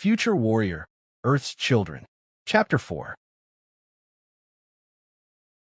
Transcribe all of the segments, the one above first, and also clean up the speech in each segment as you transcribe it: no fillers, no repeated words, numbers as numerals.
Future Warrior, Earth's Children. Chapter 4.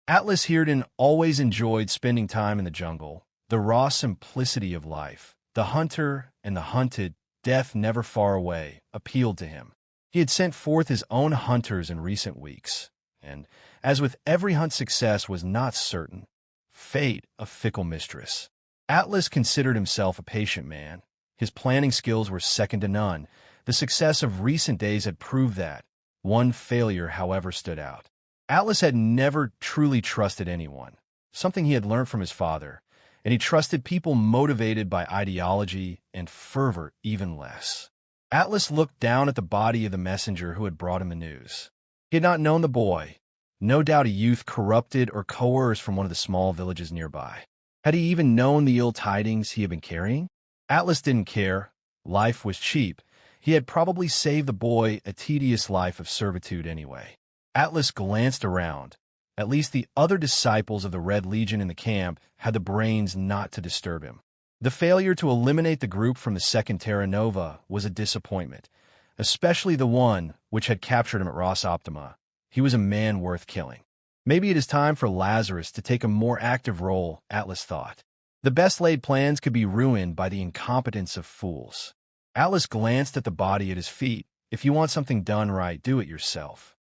Atlas Heerden always enjoyed spending time in the jungle. The raw simplicity of life, the hunter and the hunted, death never far away, appealed to him. He had sent forth his own hunters in recent weeks, and, as with every hunt, success was not certain. Fate, a fickle mistress. Atlas considered himself a patient man. His planning skills were second to none. The success of recent days had proved that. One failure, however, stood out. Atlas had never truly trusted anyone, something he had learned from his father, and he trusted people motivated by ideology and fervor even less. Atlas looked down at the body of the messenger who had brought him the news. He had not known the boy, no doubt a youth corrupted or coerced from one of the small villages nearby. Had he even known the ill tidings he had been carrying? Atlas didn't care. Life was cheap. He had probably saved the boy a tedious life of servitude anyway. Atlas glanced around. At least the other disciples of the Red Legion in the camp had the brains not to disturb him. The failure to eliminate the group from the Second Terra Nova was a disappointment, especially the one which had captured him at Ras Optima. He was a man worth killing. Maybe it is time for Lazarus to take a more active role, Atlas thought. The best-laid plans could be ruined by the incompetence of fools. Atlas glanced at the body at his feet. If you want something done right, do it yourself.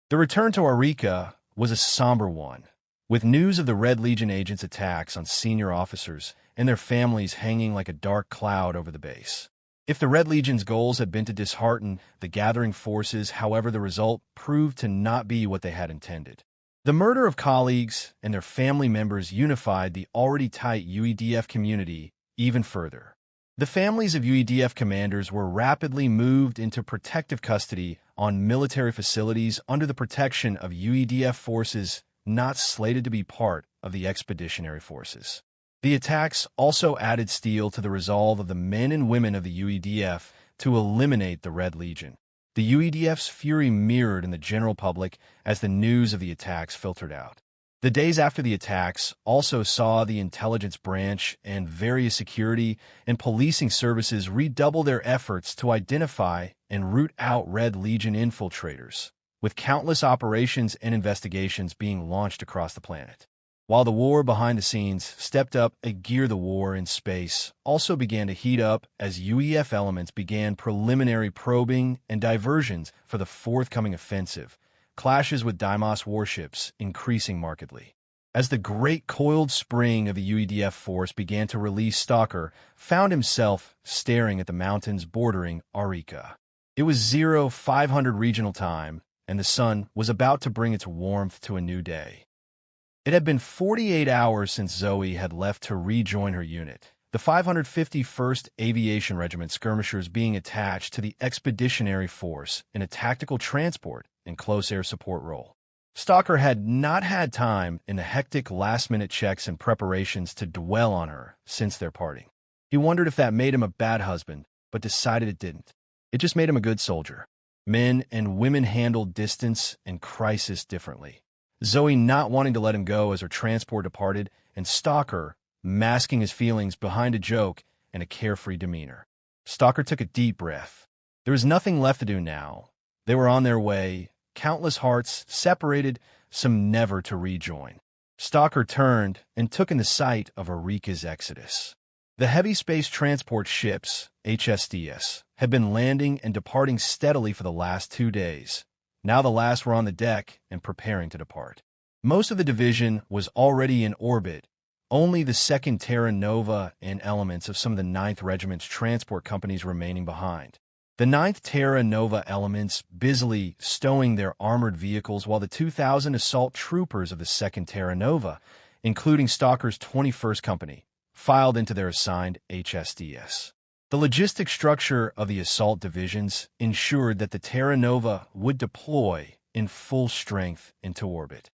The return to Arica was a somber one, with news of the Red Legion agents' attacks on senior officers and their families hanging like a dark cloud over the base. If the Red Legion's goals had been to dishearten the gathering forces, however, the result proved to not be what they had intended. The murder of colleagues and their family members unified the already tight UEDF community even further. The families of UEDF commanders were rapidly moved into protective custody on military facilities under the protection of UEDF forces not slated to be part of the expeditionary forces. The attacks also added steel to the resolve of the men and women of the UEDF to eliminate the Red Legion. The UEDF's fury mirrored in the general public as the news of the attacks filtered out. The days after the attacks also saw the intelligence branch and various security and policing services redouble their efforts to identify and root out Red Legion infiltrators, with countless operations and investigations being launched across the planet. While the war behind the scenes stepped up a gear, the war in space also began to heat up as UEF elements began preliminary probing and diversions for the forthcoming offensive, clashes with Deimos warships increasing markedly. As the great coiled spring of the UEDF force began to release, Stalker found himself staring at the mountains bordering Arica. It was 0500 regional time, and the sun was about to bring its warmth to a new day. It had been 48 hours since Zoe had left to rejoin her unit, the 551st Aviation Regiment skirmishers being attached to the Expeditionary Force in a tactical transport and close air support role. Stalker had not had time in the hectic last-minute checks and preparations to dwell on her since their parting. He wondered if that made him a bad husband, but decided it didn't. It just made him a good soldier. Men and women handled distance and crisis differently. Zoe not wanting to let him go as her transport departed, and Stalker masking his feelings behind a joke and a carefree demeanor. Stalker took a deep breath. There was nothing left to do now. They were on their way, countless hearts separated, some never to rejoin. Stalker turned and took in the sight of Arica's exodus. The heavy space transport ships, HSDS, had been landing and departing steadily for the last 2 days. Now the last were on the deck and preparing to depart. Most of the division was already in orbit. Only the 2nd Terra Nova and elements of some of the 9th Regiment's transport companies remaining behind. The 9th Terra Nova elements busily stowing their armored vehicles, while the 2,000 assault troopers of the 2nd Terra Nova, including Stalker's 21st Company, filed into their assigned HSDS. The logistic structure of the assault divisions ensured that the Terra Nova would deploy in full strength into orbit.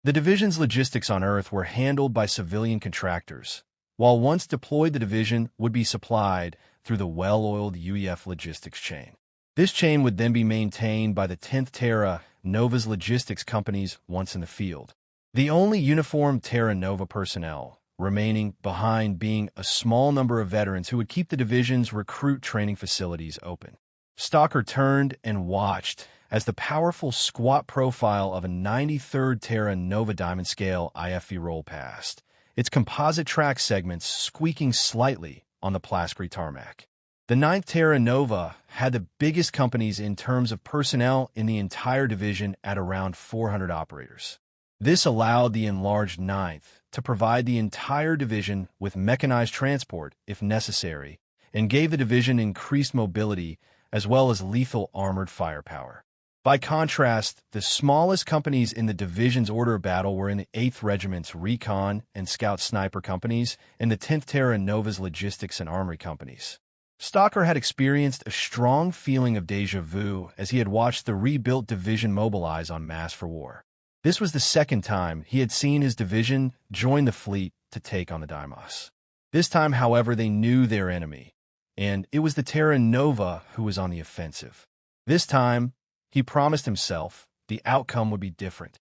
The division's logistics on Earth were handled by civilian contractors, while once deployed the division would be supplied through the well-oiled UEF logistics chain. This chain would then be maintained by the 10th Terra Nova's logistics companies once in the field. The only uniformed Terra Nova personnel remaining behind being a small number of veterans who would keep the division's recruit training facilities open. Stalker turned and watched as the powerful squat profile of a 93rd Terra Nova Diamond Scale IFV rolled past, its composite track segments squeaking slightly on the plastery tarmac. The 9th Terra Nova had the biggest companies in terms of personnel in the entire division at around 400 operators. This allowed the enlarged 9th to provide the entire division with mechanized transport if necessary, and gave the division increased mobility as well as lethal armored firepower. By contrast, the smallest companies in the division's order of battle were in the 8th Regiment's Recon and Scout Sniper companies and the 10th Terra Nova's Logistics and Armory companies. Stalker had experienced a strong feeling of déjà vu as he had watched the rebuilt division mobilize en masse for war. This was the second time he had seen his division join the fleet to take on the Deimos. This time, however, they knew their enemy, and it was the Terra Nova who was on the offensive. This time, he promised himself the outcome would be different.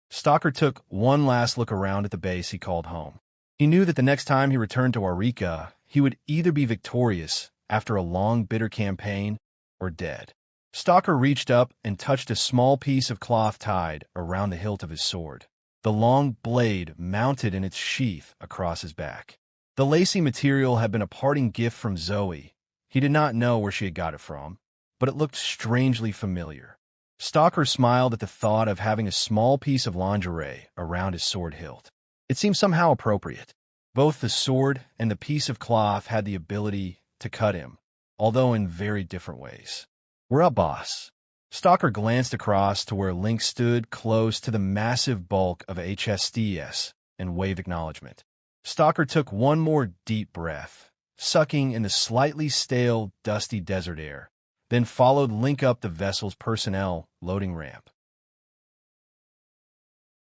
Stalker took one last look around at the base he called home. He knew that the next time he returned to Arica, he would either be victorious after a long, bitter campaign or dead. Stalker reached up and touched a small piece of cloth tied around the hilt of his sword, the long blade mounted in its sheath across his back. The lacy material had been a parting gift from Zoe. He did not know where she had got it from, but it looked strangely familiar. Stalker smiled at the thought of having a small piece of lingerie around his sword hilt. It seemed somehow appropriate. Both the sword and the piece of cloth had the ability to cut him, although in very different ways. "We're up, boss." Stalker glanced across to where Link stood close to the massive bulk of HSDS and waved acknowledgement. Stalker took one more deep breath, sucking in the slightly stale, dusty desert air, then followed Link up the vessel's personnel loading ramp.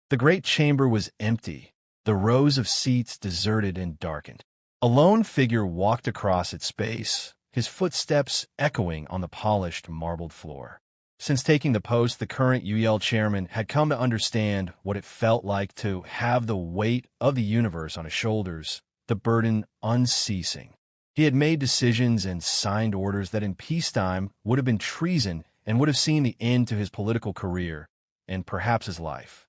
The great chamber was empty, the rows of seats deserted and darkened. A lone figure walked across its space, his footsteps echoing on the polished, marbled floor. Since taking the post, the current UEL chairman had come to understand what it felt like to have the weight of the universe on his shoulders, the burden unceasing. He had made decisions and signed orders that in peacetime would have been treason and would have seen the end to his political career and perhaps his life.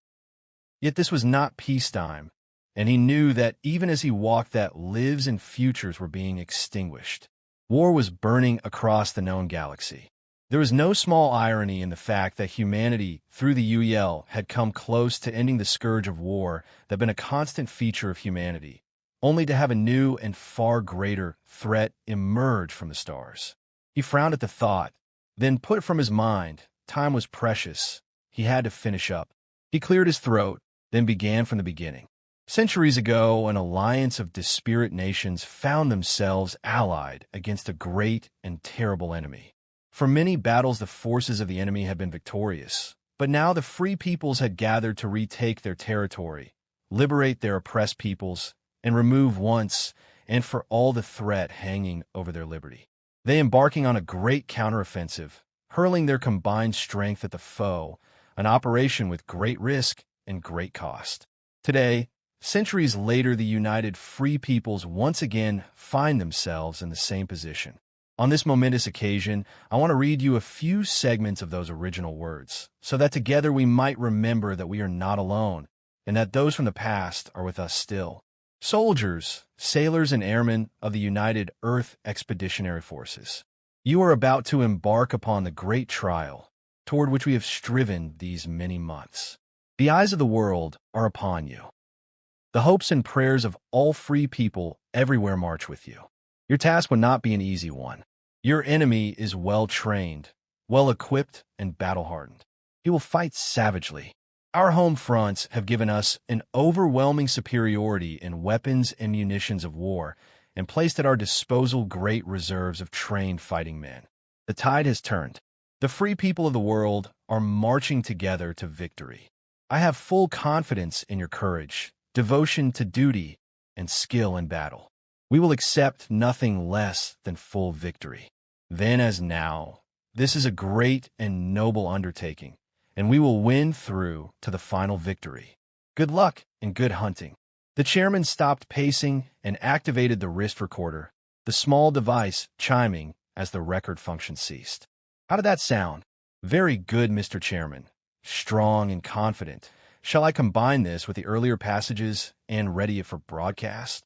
Yet this was not peacetime, and he knew that even as he walked that lives and futures were being extinguished. War was burning across the known galaxy. There was no small irony in the fact that humanity, through the UEL, had come close to ending the scourge of war that had been a constant feature of humanity, only to have a new and far greater threat emerge from the stars. He frowned at the thought, then put from his mind. Time was precious. He had to finish up. He cleared his throat, then began from the beginning. Centuries ago, an alliance of disparate nations found themselves allied against a great and terrible enemy. For many battles, the forces of the enemy had been victorious, but now the free peoples had gathered to retake their territory, liberate their oppressed peoples, and remove once and for all the threat hanging over their liberty. They embarking on a great counteroffensive, hurling their combined strength at the foe, an operation with great risk and great cost. Today, centuries later, the united free peoples once again find themselves in the same position. On this momentous occasion, I want to read you a few segments of those original words, so that together we might remember that we are not alone, and that those from the past are with us still. Soldiers, sailors, and airmen of the United Earth Expeditionary Forces, you are about to embark upon the great trial, toward which we have striven these many months. The eyes of the world are upon you. The hopes and prayers of all free people everywhere march with you. Your task will not be an easy one. Your enemy is well-trained, well-equipped, and battle-hardened. He will fight savagely. Our home fronts have given us an overwhelming superiority in weapons and munitions of war and placed at our disposal great reserves of trained fighting men. The tide has turned. The free people of the world are marching together to victory. I have full confidence in your courage, devotion to duty, and skill in battle. We will accept nothing less than full victory. Then as now, this is a great and noble undertaking, and we will win through to the final victory. Good luck and good hunting. The chairman stopped pacing and activated the wrist recorder, the small device chiming as the record function ceased. How did that sound? Very good, Mr. Chairman. Strong and confident. Shall I combine this with the earlier passages and ready it for broadcast?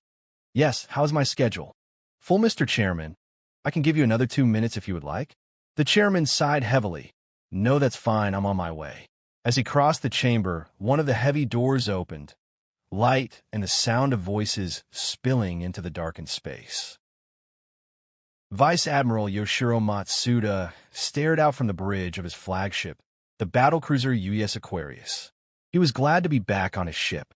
Yes, how's my schedule? Full, Mr. Chairman. I can give you another 2 minutes if you would like. The chairman sighed heavily. No, that's fine, I'm on my way. As he crossed the chamber, one of the heavy doors opened, light and the sound of voices spilling into the darkened space. Vice Admiral Yoshiro Matsuda stared out from the bridge of his flagship, the battlecruiser USS Aquarius. He was glad to be back on his ship.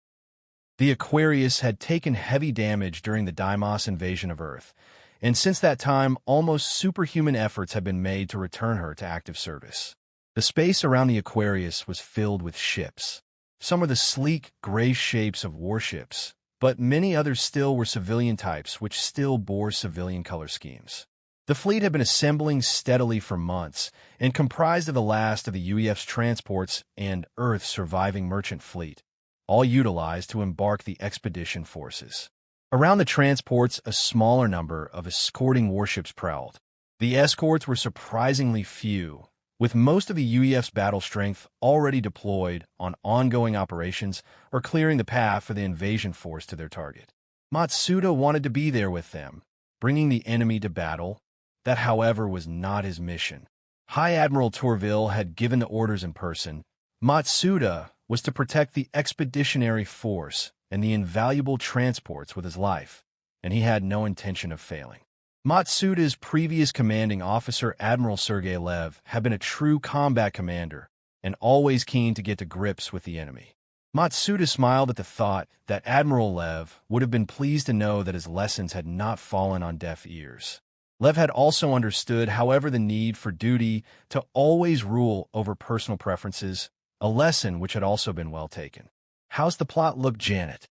The Aquarius had taken heavy damage during the Deimos invasion of Earth, and since that time, almost superhuman efforts had been made to return her to active service. The space around the Aquarius was filled with ships. Some were the sleek, gray shapes of warships, but many others still were civilian types which still bore civilian color schemes. The fleet had been assembling steadily for months and comprised of the last of the UEF's transports and Earth's surviving merchant fleet, all utilized to embark the expedition forces. Around the transports, a smaller number of escorting warships prowled. The escorts were surprisingly few, with most of the UEF's battle strength already deployed on ongoing operations or clearing the path for the invasion force to their target. Matsuda wanted to be there with them, bringing the enemy to battle. That, however, was not his mission. High Admiral Tourville had given the orders in person. Matsuda was to protect the expeditionary force and the invaluable transports with his life, and he had no intention of failing. Matsuda's previous commanding officer, Admiral Sergei Lev, had been a true combat commander and always keen to get to grips with the enemy. Matsuda smiled at the thought that Admiral Lev would have been pleased to know that his lessons had not fallen on deaf ears. Lev had also understood, however, the need for duty to always rule over personal preferences, a lesson which had also been well taken. How's the plot look, Janet?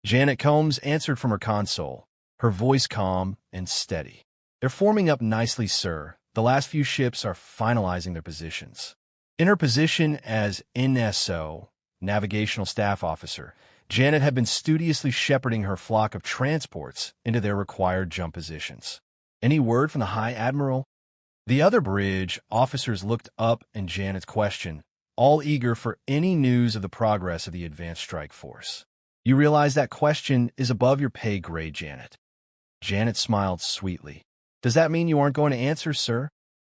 Janet Combs answered from her console, her voice calm and steady. They're forming up nicely, sir. The last few ships are finalizing their positions. In her position as NSO, Navigational Staff Officer, Janet had been studiously shepherding her flock of transports into their required jump positions. Any word from the High Admiral? The other bridge officers looked up in Janet's question, all eager for any news of the progress of the advanced strike force. You realize that question is above your pay grade, Janet. Janet smiled sweetly. Does that mean you aren't going to answer, sir?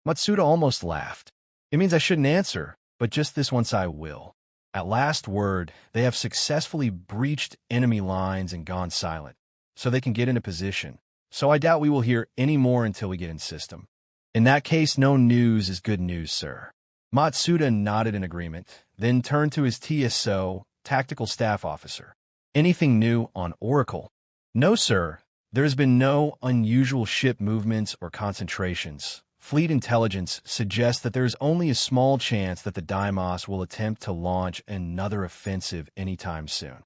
Matsuda almost laughed. It means I shouldn't answer, but just this once I will. At last word, they have successfully breached enemy lines and gone silent, so they can get into position. So I doubt we will hear any more until we get in system. In that case, no news is good news, sir. Matsuda nodded in agreement, then turned to his TSO, Tactical Staff Officer. Anything new on Oracle? No, sir. There has been no unusual ship movements or concentrations. Fleet intelligence suggests that there is only a small chance that the Deimos will attempt to launch another offensive anytime soon.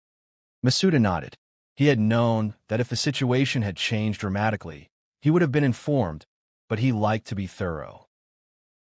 Matsuda nodded. He had known that if the situation had changed dramatically, he would have been informed, but he liked to be thorough.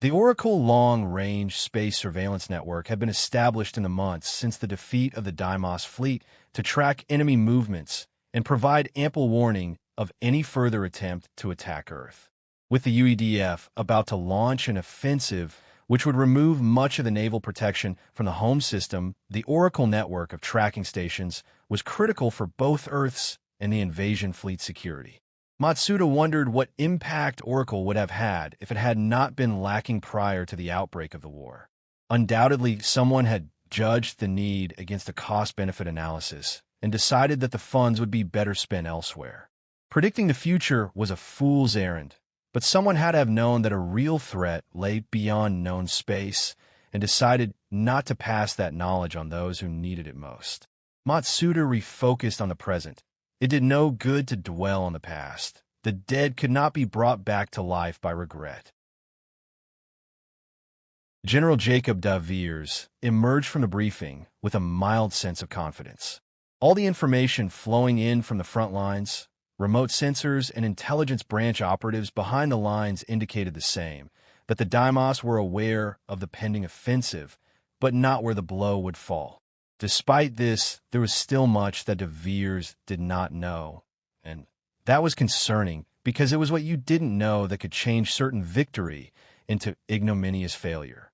The Oracle Long-Range Space Surveillance Network had been established in the months since the defeat of the Deimos fleet to track enemy movements and provide ample warning of any further attempt to attack Earth. With the UEDF about to launch an offensive which would remove much of the naval protection from the home system, the Oracle network of tracking stations was critical for both Earth's and the invasion fleet security. Matsuda wondered what impact Oracle would have had if it had not been lacking prior to the outbreak of the war. Undoubtedly, someone had judged the need against a cost-benefit analysis and decided that the funds would be better spent elsewhere. Predicting the future was a fool's errand, but someone had to have known that a real threat lay beyond known space and decided not to pass that knowledge on those who needed it most. Matsuda refocused on the present. It did no good to dwell on the past. The dead could not be brought back to life by regret. General Jacob Daviers emerged from the briefing with a mild sense of confidence. All the information flowing in from the front lines, remote sensors and intelligence branch operatives behind the lines indicated the same, that the Deimos were aware of the pending offensive, but not where the blow would fall. Despite this, there was still much that De Veers did not know, and that was concerning because it was what you didn't know that could change certain victory into ignominious failure.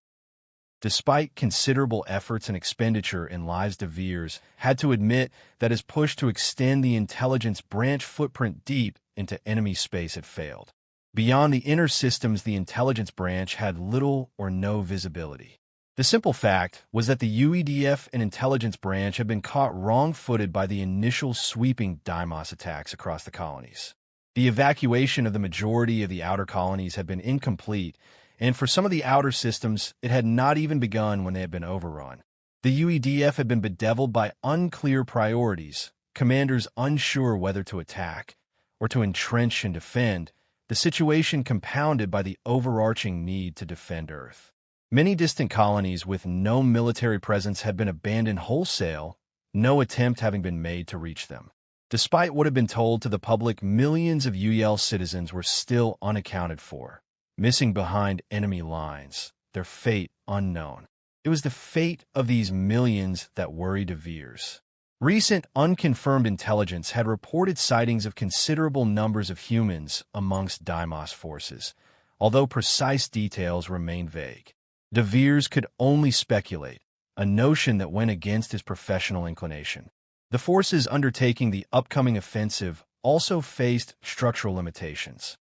Despite considerable efforts and expenditure in lives, De Veers had to admit that his push to extend the intelligence branch footprint deep into enemy space had failed. Beyond the inner systems, the intelligence branch had little or no visibility. The simple fact was that the UEDF and intelligence branch had been caught wrong-footed by the initial sweeping Deimos attacks across the colonies. The evacuation of the majority of the outer colonies had been incomplete, and for some of the outer systems, it had not even begun when they had been overrun. The UEDF had been bedeviled by unclear priorities, commanders unsure whether to attack or to entrench and defend, the situation compounded by the overarching need to defend Earth. Many distant colonies with no military presence had been abandoned wholesale, no attempt having been made to reach them. Despite what had been told to the public, millions of UEL citizens were still unaccounted for, missing behind enemy lines, their fate unknown. It was the fate of these millions that worried De Veers. Recent unconfirmed intelligence had reported sightings of considerable numbers of humans amongst Deimos forces, although precise details remained vague. De Veers could only speculate, a notion that went against his professional inclination. The forces undertaking the upcoming offensive also faced structural limitations.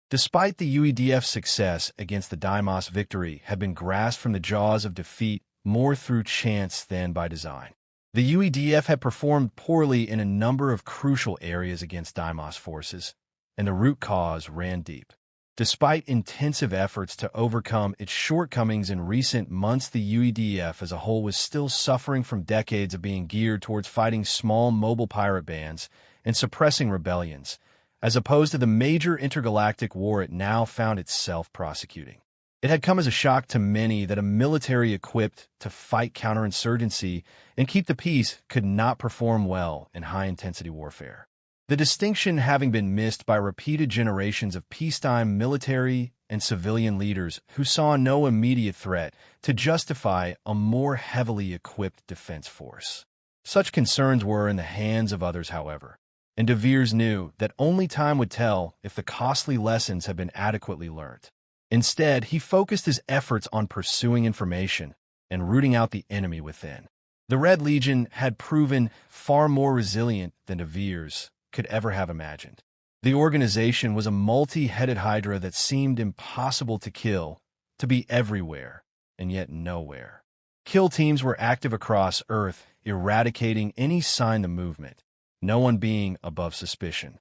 Despite the UEDF's success against the Deimos, victory had been grasped from the jaws of defeat more through chance than by design. The UEDF had performed poorly in a number of crucial areas against Deimos forces, and the root cause ran deep. Despite intensive efforts to overcome its shortcomings in recent months, the UEDF as a whole was still suffering from decades of being geared towards fighting small mobile pirate bands and suppressing rebellions, as opposed to the major intergalactic war it now found itself prosecuting. It had come as a shock to many that a military equipped to fight counterinsurgency and keep the peace could not perform well in high-intensity warfare. The distinction having been missed by repeated generations of peacetime military and civilian leaders who saw no immediate threat to justify a more heavily equipped defense force. Such concerns were in the hands of others, however, and De Veers knew that only time would tell if the costly lessons had been adequately learned. Instead, he focused his efforts on pursuing information and rooting out the enemy within. The Red Legion had proven far more resilient than De Veers could ever have imagined. The organization was a multi-headed hydra that seemed impossible to kill, to be everywhere, and yet nowhere. Kill teams were active across Earth, eradicating any sign of movement, no one being above suspicion.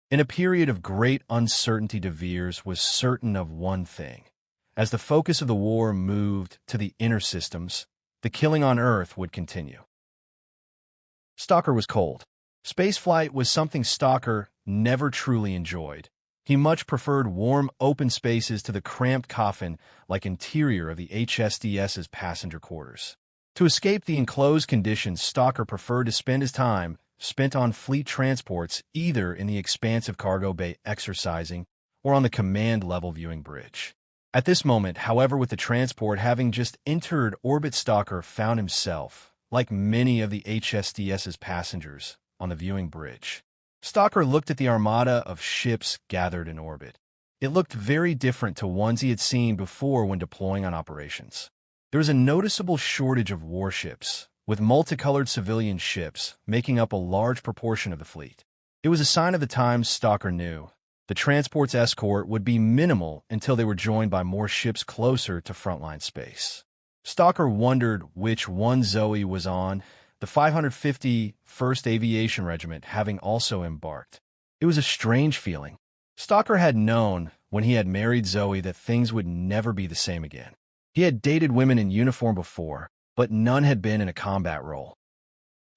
In a period of great uncertainty, De Veers was certain of one thing. As the focus of the war moved to the inner systems, the killing on Earth would continue. Stalker was cold. Spaceflight was something Stalker never truly enjoyed. He much preferred warm, open spaces to the cramped coffin-like interior of the HSDS's passenger quarters. To escape the enclosed conditions, Stalker preferred to spend his time spent on fleet transports, either in the expansive cargo bay exercising or on the command-level viewing bridge. At this moment, however, with the transport having just entered orbit, Stalker found himself, like many of the HSDS's passengers, on the viewing bridge. Stalker looked at the armada of ships gathered in orbit. It looked very different to ones he had seen before when deploying on operations. There was a noticeable shortage of warships, with multicolored civilian ships making up a large proportion of the fleet. It was a sign of the times, Stalker knew. The transport's escort would be minimal until they were joined by more ships closer to frontline space. Stalker wondered which one Zoe was on, the 551st Aviation Regiment having also embarked. It was a strange feeling. Stalker had known, when he had married Zoe, that things would never be the same again. He had dated women in uniform before, but none had been in a combat role.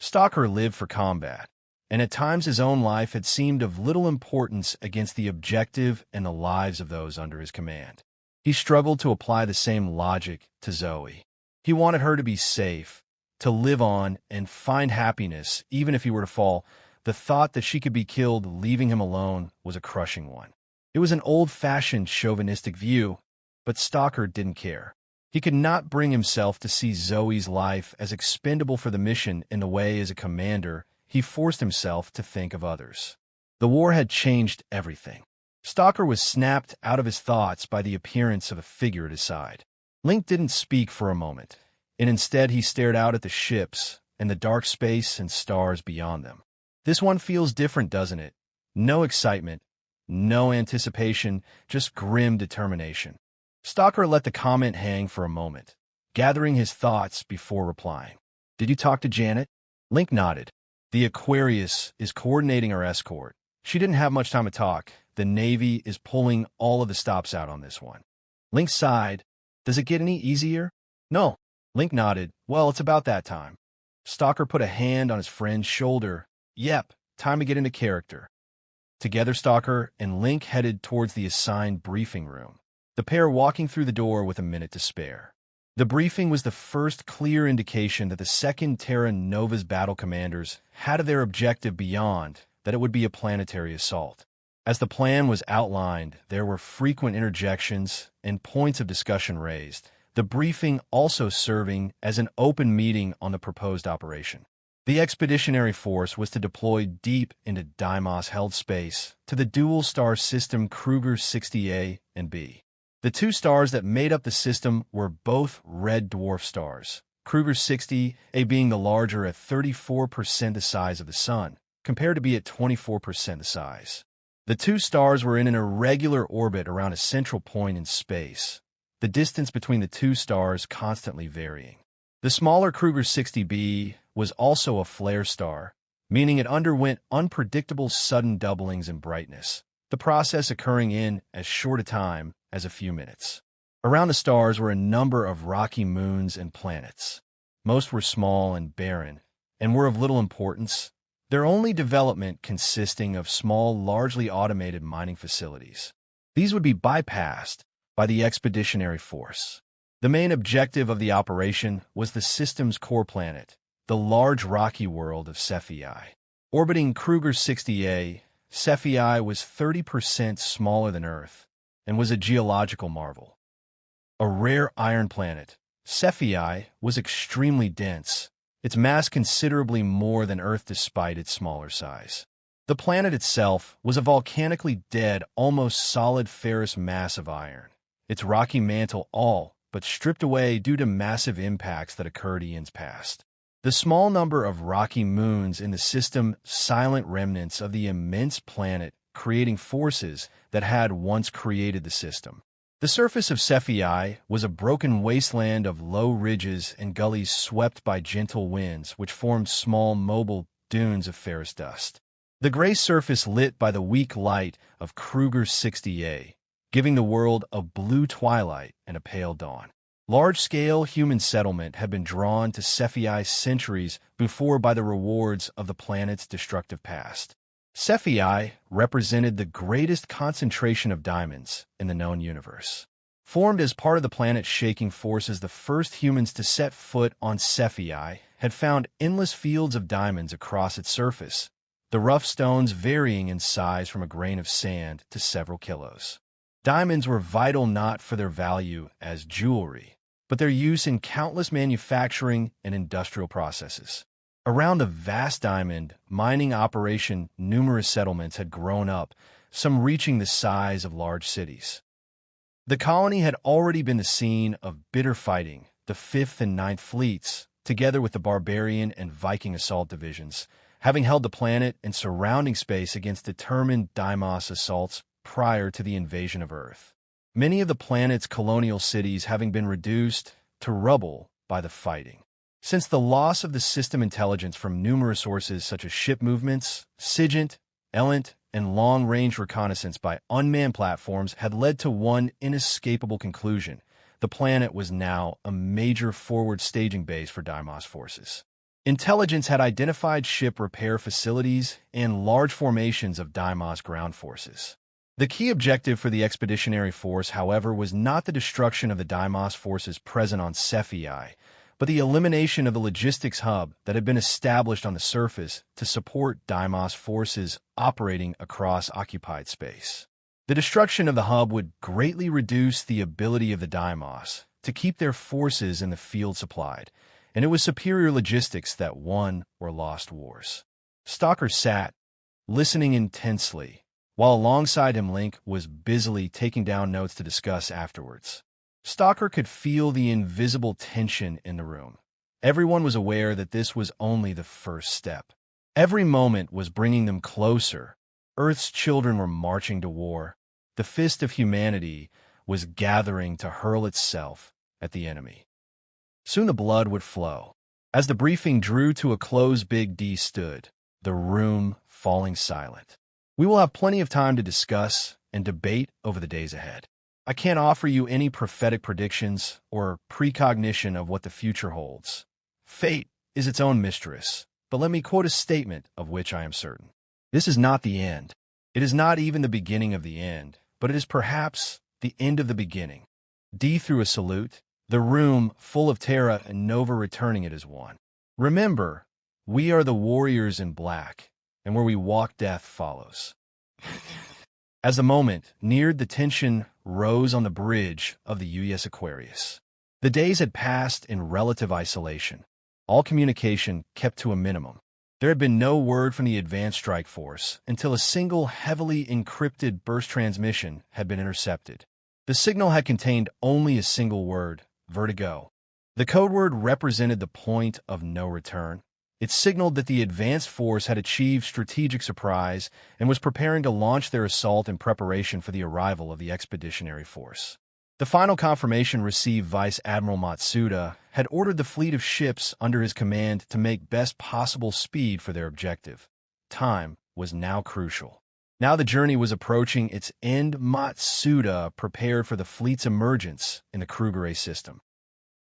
Stalker lived for combat, and at times his own life had seemed of little importance against the objective and the lives of those under his command. He struggled to apply the same logic to Zoe. He wanted her to be safe, to live on and find happiness, even if he were to fall. The thought that she could be killed leaving him alone was a crushing one. It was an old-fashioned chauvinistic view, but Stalker didn't care. He could not bring himself to see Zoe's life as expendable for the mission in the way as a commander. He forced himself to think of others. The war had changed everything. Stalker was snapped out of his thoughts by the appearance of a figure at his side. Link didn't speak for a moment, and instead he stared out at the ships and the dark space and stars beyond them. This one feels different, doesn't it? No excitement, no anticipation, just grim determination. Stalker let the comment hang for a moment, gathering his thoughts before replying. Did you talk to Janet? Link nodded. The Aquarius is coordinating our escort. She didn't have much time to talk. The Navy is pulling all of the stops out on this one. Link sighed. Does it get any easier? No. Link nodded. Well, it's about that time. Stalker put a hand on his friend's shoulder. Yep, time to get into character. Together, Stalker and Link headed towards the assigned briefing room, the pair walking through the door with a minute to spare. The briefing was the first clear indication that the 2nd Terra Nova's battle commanders had their objective beyond that it would be a planetary assault. As the plan was outlined, there were frequent interjections and points of discussion raised, the briefing also serving as an open meeting on the proposed operation. The expeditionary force was to deploy deep into Deimos-held space to the dual-star system Kruger 60A and B. The 2 stars that made up the system were both red dwarf stars, Kruger 60A being the larger at 34% the size of the Sun, compared to B at 24% the size. The 2 stars were in an irregular orbit around a central point in space, the distance between the 2 stars constantly varying. The smaller Kruger 60b was also a flare star, meaning it underwent unpredictable sudden doublings in brightness, the process occurring in as short a time as a few minutes. Around the stars were a number of rocky moons and planets. Most were small and barren, and were of little importance, their only development consisting of small, largely automated mining facilities. These would be bypassed by the expeditionary force. The main objective of the operation was the system's core planet, the large rocky world of Sci-Fi. Orbiting Kruger 60A, Sci-Fi was 30% smaller than Earth and was a geological marvel. A rare iron planet, Sci-Fi was extremely dense, its mass considerably more than Earth despite its smaller size. The planet itself was a volcanically dead, almost solid ferrous mass of iron, its rocky mantle all but stripped away due to massive impacts that occurred eons past. The small number of rocky moons in the system, silent remnants of the immense planet, creating forces that had once created the system. The surface of Sci-Fi was a broken wasteland of low ridges and gullies swept by gentle winds, which formed small, mobile dunes of ferrous dust. The gray surface lit by the weak light of Kruger 60A, giving the world a blue twilight and a pale dawn. Large-scale human settlement had been drawn to Sci-Fi centuries before by the rewards of the planet's destructive past. Sci-Fi represented the greatest concentration of diamonds in the known universe. Formed as part of the planet's shaking forces, the first humans to set foot on Sci-Fi had found endless fields of diamonds across its surface, the rough stones varying in size from a grain of sand to several kilos. Diamonds were vital not for their value as jewelry, but their use in countless manufacturing and industrial processes. Around the vast diamond mining operation, numerous settlements had grown up, some reaching the size of large cities. The colony had already been the scene of bitter fighting, the 5th and 9th Fleets, together with the barbarian and Viking assault divisions, having held the planet and surrounding space against determined Deimos assaults prior to the invasion of Earth. Many of the planet's colonial cities having been reduced to rubble by the fighting. Since the loss of the system intelligence from numerous sources such as ship movements, SIGINT, ELENT, and long-range reconnaissance by unmanned platforms had led to one inescapable conclusion: the planet was now a major forward staging base for Deimos forces. Intelligence had identified ship repair facilities and large formations of Deimos ground forces. The key objective for the expeditionary force, however, was not the destruction of the Deimos forces present on Sci-Fi, but the elimination of the logistics hub that had been established on the surface to support Deimos forces operating across occupied space. The destruction of the hub would greatly reduce the ability of the Deimos to keep their forces in the field supplied, and it was superior logistics that won or lost wars. Stalker sat, listening intensely, while alongside him Link was busily taking down notes to discuss afterwards. Stalker could feel the invisible tension in the room. Everyone was aware that this was only the first step. Every moment was bringing them closer. Earth's children were marching to war. The fist of humanity was gathering to hurl itself at the enemy. Soon the blood would flow. As the briefing drew to a close, Big D stood, the room falling silent. We will have plenty of time to discuss and debate over the days ahead. I can't offer you any prophetic predictions or precognition of what the future holds. Fate is its own mistress, but let me quote a statement of which I am certain. This is not the end. It is not even the beginning of the end, but it is perhaps the end of the beginning. D threw a salute, the room full of Terra and Nova returning it as one. Remember, we are the warriors in black, and where we walk, death follows. As the moment neared, the tension rose on the bridge of the UES Aquarius. The days had passed in relative isolation, all communication kept to a minimum. There had been no word from the advanced strike force until a single heavily encrypted burst transmission had been intercepted. The signal had contained only a single word, vertigo. The code word represented the point of no return. It signaled that the advanced force had achieved strategic surprise and was preparing to launch their assault in preparation for the arrival of the expeditionary force. The final confirmation received Vice Admiral Matsuda had ordered the fleet of ships under his command to make best possible speed for their objective. Time was now crucial. Now the journey was approaching its end. Matsuda prepared for the fleet's emergence in the Kruger A system.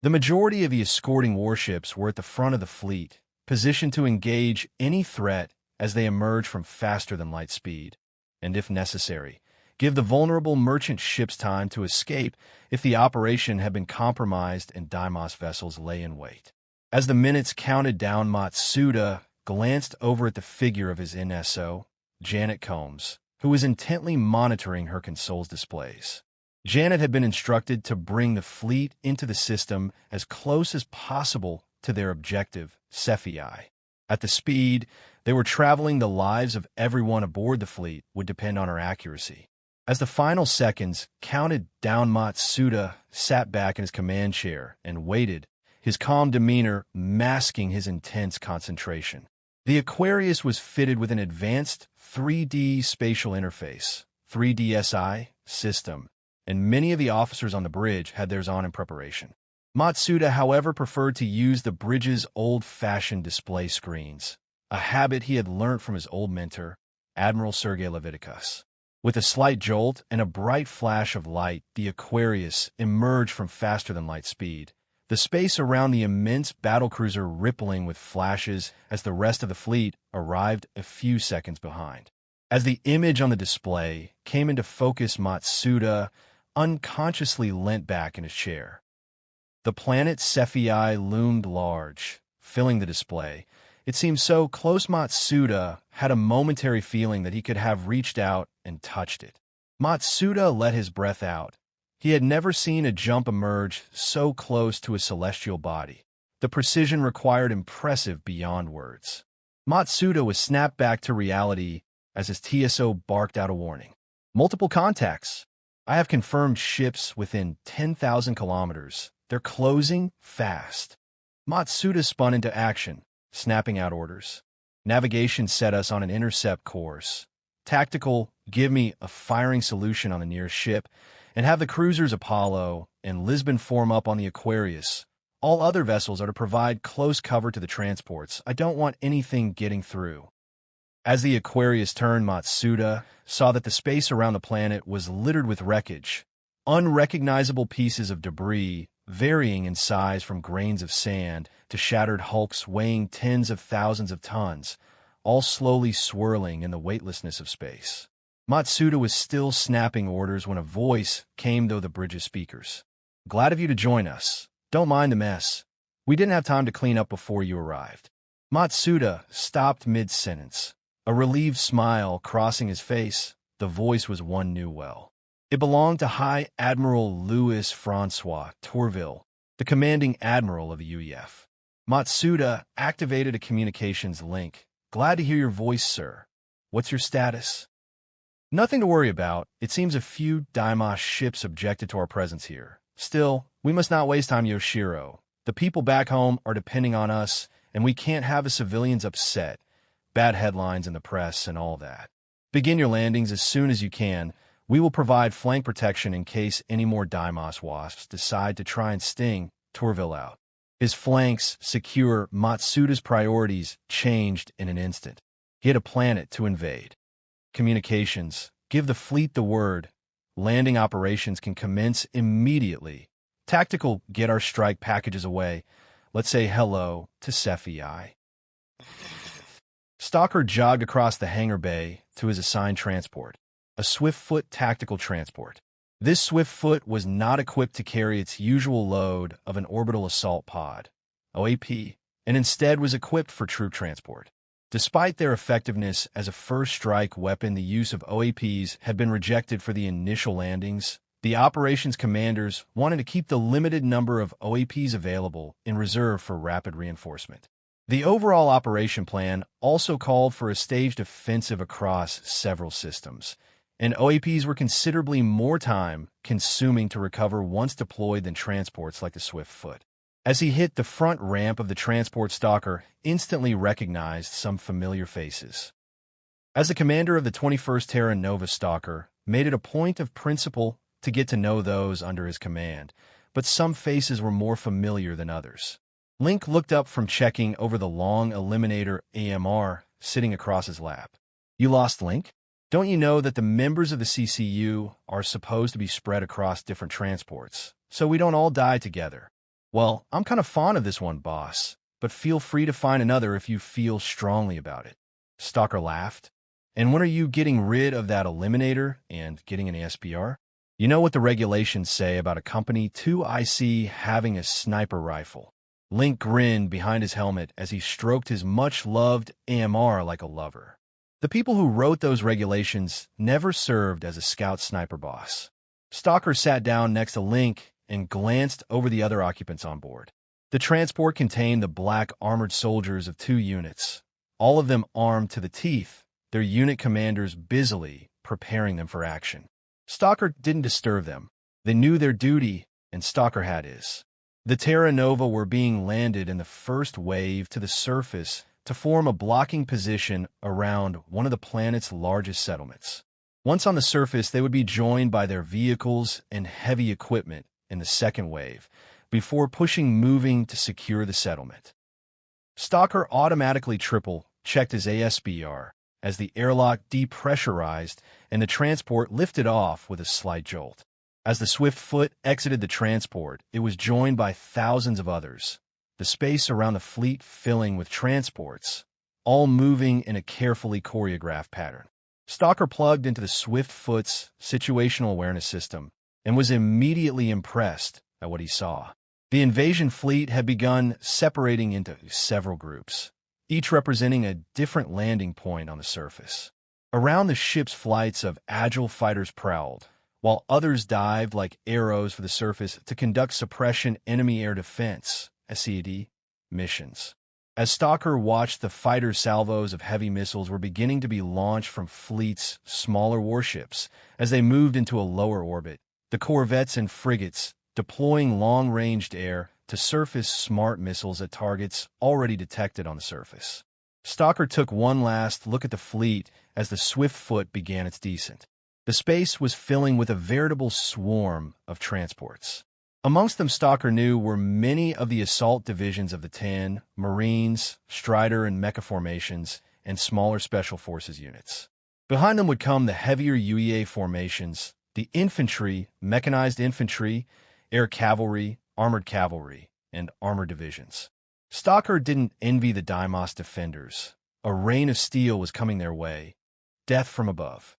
The majority of the escorting warships were at the front of the fleet, positioned to engage any threat as they emerge from faster-than-light speed, and if necessary, give the vulnerable merchant ships time to escape if the operation had been compromised and Deimos vessels lay in wait. As the minutes counted down, Matsuda glanced over at the figure of his NSO, Janet Combs, who was intently monitoring her console's displays. Janet had been instructed to bring the fleet into the system as close as possible to their objective, Sci-Fi. At the speed they were traveling, the lives of everyone aboard the fleet would depend on her accuracy. As the final seconds counted down, Matsuda sat back in his command chair and waited, his calm demeanor masking his intense concentration. The Aquarius was fitted with an advanced 3D spatial interface, 3DSI system, and many of the officers on the bridge had theirs on in preparation. Matsuda, however, preferred to use the bridge's old-fashioned display screens, a habit he had learned from his old mentor, Admiral Sergei Leviticus. With a slight jolt and a bright flash of light, the Aquarius emerged from faster-than-light speed, the space around the immense battlecruiser rippling with flashes as the rest of the fleet arrived a few seconds behind. As the image on the display came into focus, Matsuda unconsciously leant back in his chair. The planet Sci-Fi loomed large, filling the display. It seemed so close Matsuda had a momentary feeling that he could have reached out and touched it. Matsuda let his breath out. He had never seen a jump emerge so close to a celestial body. The precision required impressive beyond words. Matsuda was snapped back to reality as his TSO barked out a warning. Multiple contacts. I have confirmed ships within 10,000 kilometers. They're closing fast. Matsuda spun into action, snapping out orders. Navigation set us on an intercept course. Tactical, give me a firing solution on the nearest ship, and have the cruisers Apollo and Lisbon form up on the Aquarius. All other vessels are to provide close cover to the transports. I don't want anything getting through. As the Aquarius turned, Matsuda saw that the space around the planet was littered with wreckage, unrecognizable pieces of debris varying in size from grains of sand to shattered hulks weighing tens of thousands of tons, all slowly swirling in the weightlessness of space. Matsuda was still snapping orders when a voice came through the bridge's speakers. Glad of you to join us. Don't mind the mess. We didn't have time to clean up before you arrived. Matsuda stopped mid-sentence, a relieved smile crossing his face. The voice was one knew well. It belonged to High Admiral Louis Francois Tourville, the commanding admiral of the UEF. Matsuda activated a communications link. "Glad to hear your voice, sir. What's your status?" "Nothing to worry about. It seems a few Daimos ships objected to our presence here. Still, we must not waste time, Yoshiro. The people back home are depending on us, and we can't have the civilians upset. Bad headlines in the press and all that. Begin your landings as soon as you can. We will provide flank protection in case any more Daimos wasps decide to try and sting Tourville out." His flanks secure, Matsuda's priorities changed in an instant. He had a planet to invade. Communications. Give the fleet the word. Landing operations can commence immediately. Tactical. Get our strike packages away. Let's say hello to Sci-Fi. Stalker jogged across the hangar bay to his assigned transport, a Swiftfoot tactical transport. This Swiftfoot was not equipped to carry its usual load of an orbital assault pod, OAP, and instead was equipped for troop transport. Despite their effectiveness as a first-strike weapon, the use of OAPs had been rejected for the initial landings. The operations commanders wanted to keep the limited number of OAPs available in reserve for rapid reinforcement. The overall operation plan also called for a staged offensive across several systems, and OAPs were considerably more time-consuming to recover once deployed than transports like the Swiftfoot. As he hit the front ramp of the transport, Stalker instantly recognized some familiar faces. As the commander of the 21st Terra Nova, Stalker made it a point of principle to get to know those under his command, but some faces were more familiar than others. Link looked up from checking over the long Eliminator AMR sitting across his lap. "You lost Link? Don't you know that the members of the CCU are supposed to be spread across different transports, so we don't all die together?" "Well, I'm kind of fond of this one, boss, but feel free to find another if you feel strongly about it." Stalker laughed. "And when are you getting rid of that Eliminator and getting an ASPR? You know what the regulations say about a Company 2IC having a sniper rifle." Link grinned behind his helmet as he stroked his much-loved AMR like a lover. The people who wrote those regulations never served as a scout sniper, boss. Stalker sat down next to Link and glanced over the other occupants on board. The transport contained the black armored soldiers of 2 units, all of them armed to the teeth, their unit commanders busily preparing them for action. Stalker didn't disturb them. They knew their duty, and Stalker had his. The Terra Nova were being landed in the first wave to the surface to form a blocking position around one of the planet's largest settlements. Once on the surface, they would be joined by their vehicles and heavy equipment in the second wave, before moving to secure the settlement. Stalker automatically triple-checked his ASBR as the airlock depressurized and the transport lifted off with a slight jolt. As the Swiftfoot exited the transport, it was joined by thousands of others, the space around the fleet filling with transports, all moving in a carefully choreographed pattern. Stalker plugged into the Swiftfoot's situational awareness system and was immediately impressed at what he saw. The invasion fleet had begun separating into several groups, each representing a different landing point on the surface. Around the ship's flights of agile fighters prowled, while others dived like arrows for the surface to conduct suppression enemy air defense (SED) missions. As Stalker watched, the fighter salvos of heavy missiles were beginning to be launched from fleet's smaller warships as they moved into a lower orbit, the corvettes and frigates deploying long-ranged air to surface smart missiles at targets already detected on the surface. Stalker took one last look at the fleet as the Swiftfoot began its descent. The space was filling with a veritable swarm of transports. Amongst them, Stalker knew, were many of the assault divisions of the 10, Marines, Strider and Mecha formations, and smaller Special Forces units. Behind them would come the heavier UEA formations, the infantry, mechanized infantry, air cavalry, and armored divisions. Stalker didn't envy the Deimos defenders. A rain of steel was coming their way, death from above.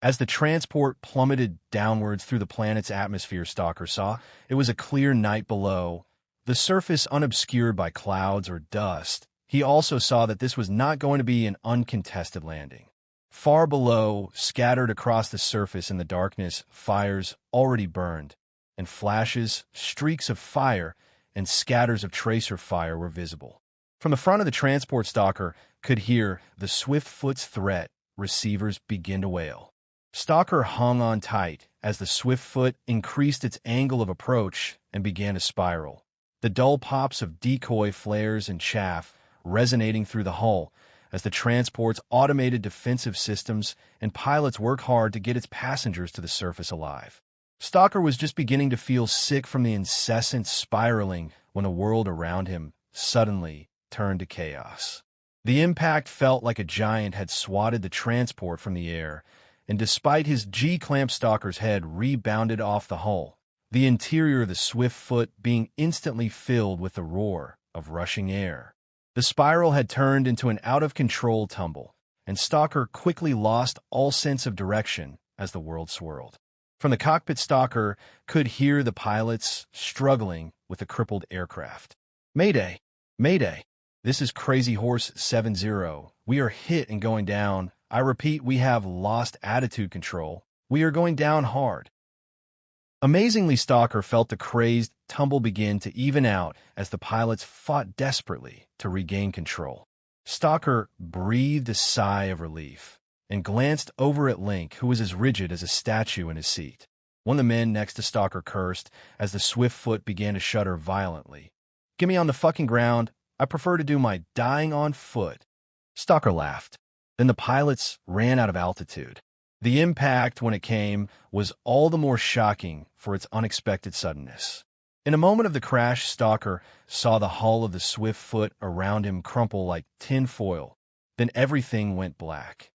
As the transport plummeted downwards through the planet's atmosphere, Stalker saw it was a clear night below, the surface unobscured by clouds or dust. He also saw that this was not going to be an uncontested landing. Far below, scattered across the surface in the darkness, fires already burned, and flashes, streaks of fire, and scatters of tracer fire were visible. From the front of the transport, Stalker could hear the Swiftfoot's threat receivers begin to wail. Stalker hung on tight as the Swiftfoot increased its angle of approach and began to spiral. The dull pops of decoy flares and chaff resonating through the hull as the transport's automated defensive systems and pilots work hard to get its passengers to the surface alive. Stalker was just beginning to feel sick from the incessant spiraling when the world around him suddenly turned to chaos. The impact felt like a giant had swatted the transport from the air, and despite his G-clamp, Stalker's head rebounded off the hull, the interior of the Swiftfoot being instantly filled with the roar of rushing air. The spiral had turned into an out-of-control tumble, and Stalker quickly lost all sense of direction as the world swirled. From the cockpit, Stalker could hear the pilots struggling with the crippled aircraft. "Mayday! Mayday! This is Crazy Horse 70. We are hit and going down. I repeat, we have lost attitude control. We are going down hard." Amazingly, Stalker felt the crazed tumble begin to even out as the pilots fought desperately to regain control. Stalker breathed a sigh of relief and glanced over at Link, who was as rigid as a statue in his seat. One of the men next to Stalker cursed as the Swiftfoot began to shudder violently. "Get me on the fucking ground. I prefer to do my dying on foot." Stalker laughed. Then the pilots ran out of altitude. The impact, when it came, was all the more shocking for its unexpected suddenness. In a moment of the crash, Stalker saw the hull of the Swiftfoot around him crumple like tin foil. Then everything went black.